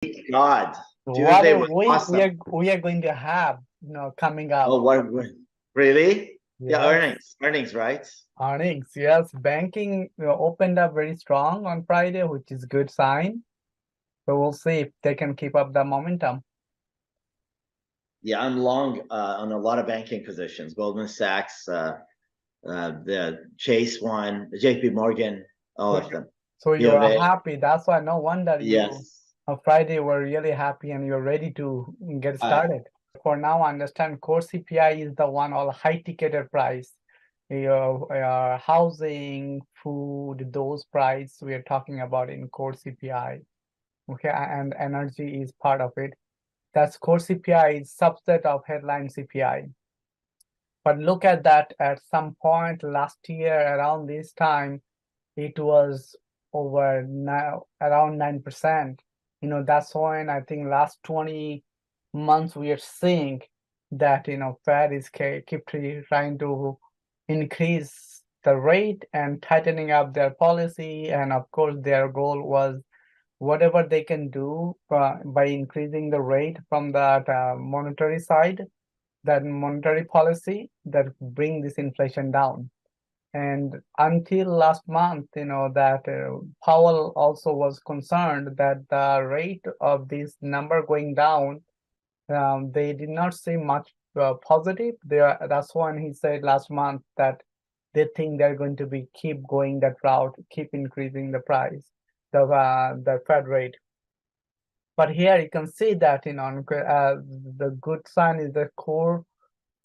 God, What Tuesday a was week awesome. we are going to have, coming up. Oh, really? Yeah, Yes, earnings, right? earnings. Yes, banking opened up very strong on Friday, which is good sign. So we'll see if they can keep up the momentum. Yeah, I'm long on a lot of banking positions. Goldman Sachs, the Chase one, the JP Morgan, all So of them. so B you of are A. happy. That's why no wonder you Yes. on Friday were really happy and you're ready to get I started. For now, understand core CPI is the one all high ticketed price. Your housing, food, those price we are talking about in core CPI. Okay, and energy is part of it. That's core CPI is subset of headline CPI. But look at that at some point last year around this time, it was over now around 9%. That's when I think last 20 months we are seeing that Fed is keep trying to increase the rate and tightening up their policy. And of course, their goal was whatever they can do by increasing the rate from that monetary side, that monetary policy that bring this inflation down. And until last month, that Powell also was concerned that the rate of this number going down, they did not see much positive. That's when he said last month that they think they're going to be keep going that route, keep increasing the price, the Fed rate. But here you can see that the good sign is the core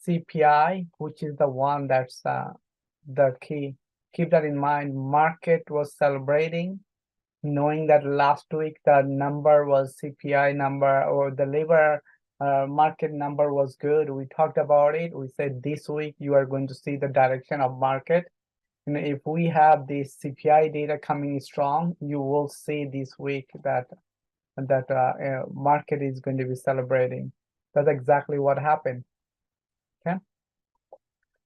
CPI, which is the one that's the key. Keep that in mind. Market was celebrating, knowing that last week the number was CPI number or the labor market number was good. We talked about it. We said this week you are going to see the direction of market. And if we have this CPI data coming strong, you will see this week that market is going to be celebrating. That's exactly what happened. Okay.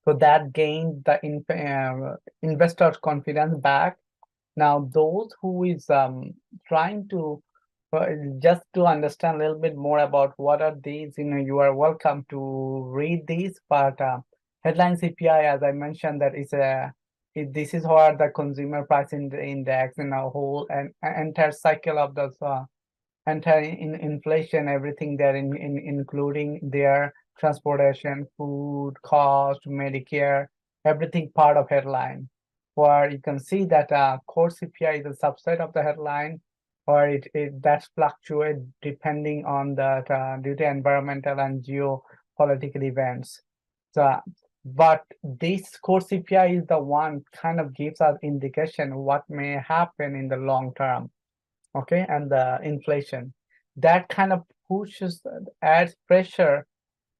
So that gained the investors' confidence back. Now, those who is trying to just to understand a little bit more about what are these, you are welcome to read these. But headline CPI, as I mentioned, that is this is what the consumer price index in a whole and entire cycle of the entire inflation, everything there including their transportation, food, cost, Medicare, everything part of headline. Where you can see that core CPI is a subset of the headline, or it that's fluctuate depending on the due to environmental and geopolitical events. So, but this core CPI is the one kind of gives us indication what may happen in the long term. Okay, and the inflation that kind of pushes adds pressure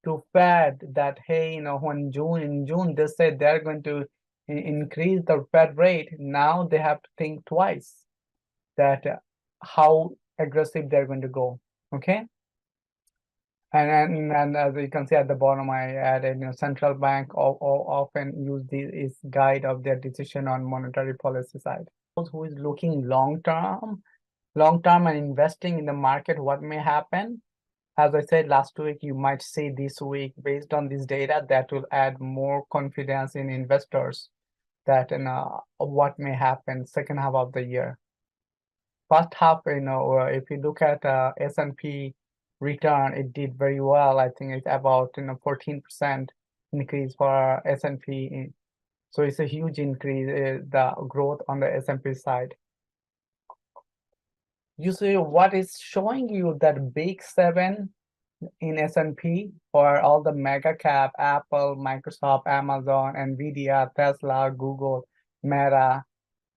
to Fed that hey, when June they said they're going to increase the Fed rate. Now they have to think twice that how aggressive they're going to go. Okay, and as you can see at the bottom, I added central bank often use this guide of their decision on monetary policy side. Those who is looking long term and investing in the market, what may happen? As I said last week, you might see this week, based on this data, that will add more confidence in investors that what may happen second half of the year. First half, if you look at S&P return, it did very well. I think it's about 14% increase for S&P. So it's a huge increase, the growth on the S&P side. You see what is showing you that big seven in S&P for all the mega cap, Apple, Microsoft, Amazon, Nvidia, Tesla, Google, Meta,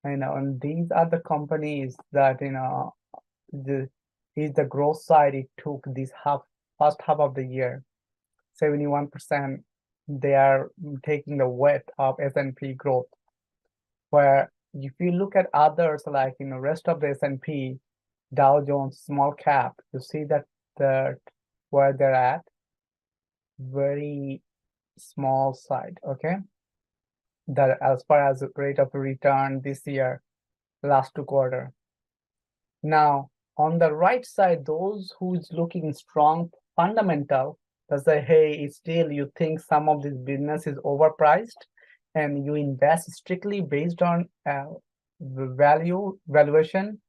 and these are the companies that, the is the growth side. It took this first half of the year, 71%, they are taking the weight of S&P growth. Where if you look at others like, rest of the S&P, Dow Jones, small cap, you see that where they're at, very small side, okay? That as far as rate of return this year, last 2 quarter. Now, On the right side, those who's looking strong fundamental, they say, hey, still you think some of this business is overpriced, and you invest strictly based on valuation,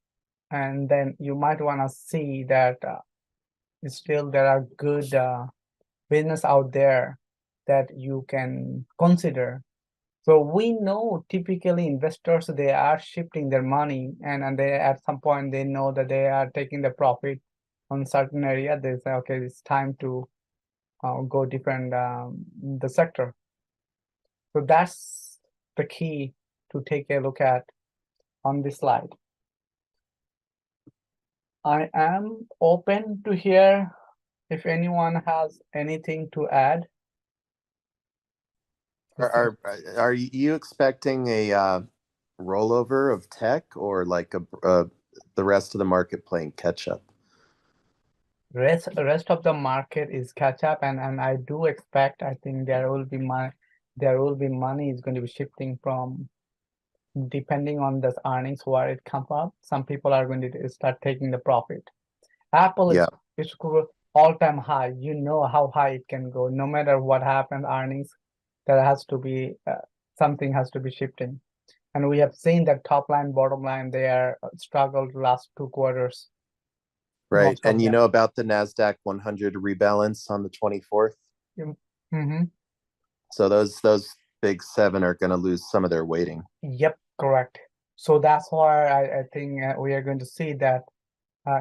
and then you might want to see that still there are good business out there that you can consider. So we know typically investors, they are shifting their money, and they at some point they know that they are taking the profit on certain area. They say, okay, it's time to go different the sector. So that's the key to take a look at on this slide. I am open to hear if anyone has anything to add. Are you expecting a rollover of tech, or like the rest of the market playing catch up? Rest of the market is catch up, and I do expect, I think there will be money is going to be shifting from, depending on this earnings where it comes up. Some people are going to start taking the profit. Apple is all-time high. You know how high it can go. No matter what happens, earnings, there has to be something has to be shifting. And we have seen that top line, bottom line, they are struggled last 2 quarters. Right. And you know about the NASDAQ 100 rebalance on the 24th? Mm-hmm. So those big 7 are going to lose some of their weighting. Yep, correct. So that's why I think we are going to see that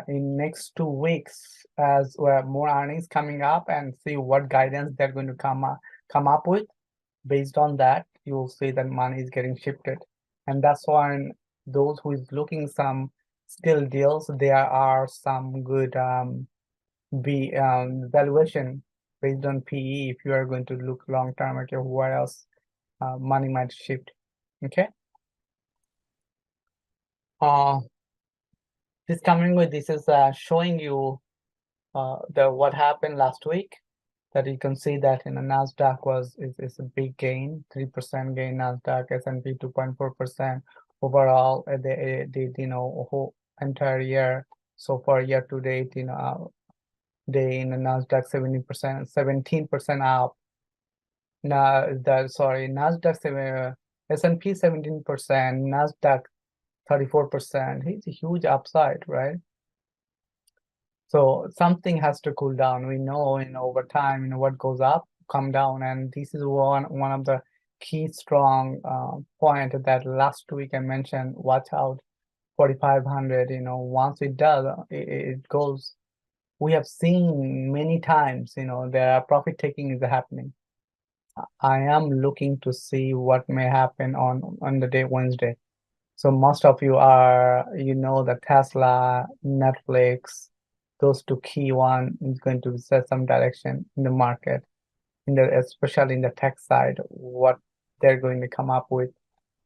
in next 2 weeks, as more earnings coming up, and see what guidance they're going to come up with. Based on that, you will see that money is getting shifted, and that's why those who is looking some still deals, there are some good valuation based on PE. If you are going to look long term, okay, where else money might shift. Okay. This is showing you what happened last week. That you can see that in the NASDAQ is a big gain, 3% gain. NASDAQ, S&P 2.4% overall. They did whole entire year. So far year to date, they in the NASDAQ 17% up. NASDAQ S&P 17%, NASDAQ 34%. It's a huge upside, right? So something has to cool down. We know over time, what goes up, come down, and this is one of the key strong point that last week I mentioned. Watch out, 4,500. Once it does, it goes. We have seen many times. There are profit taking is happening. I am looking to see what may happen on the day Wednesday. So most of you are, the Tesla, Netflix. Those 2 key one is going to set some direction in the market, especially in the tech side, what they're going to come up with.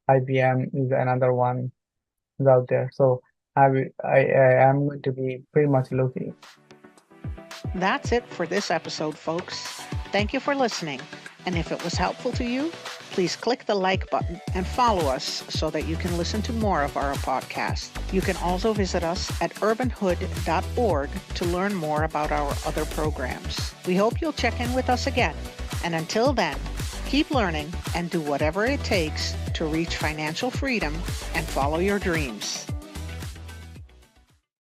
IBM is another one out there. So I am going to be pretty much looking. That's it for this episode, folks. Thank you for listening. And if it was helpful to you, please click the like button and follow us so that you can listen to more of our podcast. You can also visit us at urbanhood.org to learn more about our other programs. We hope you'll check in with us again. And until then, keep learning and do whatever it takes to reach financial freedom and follow your dreams.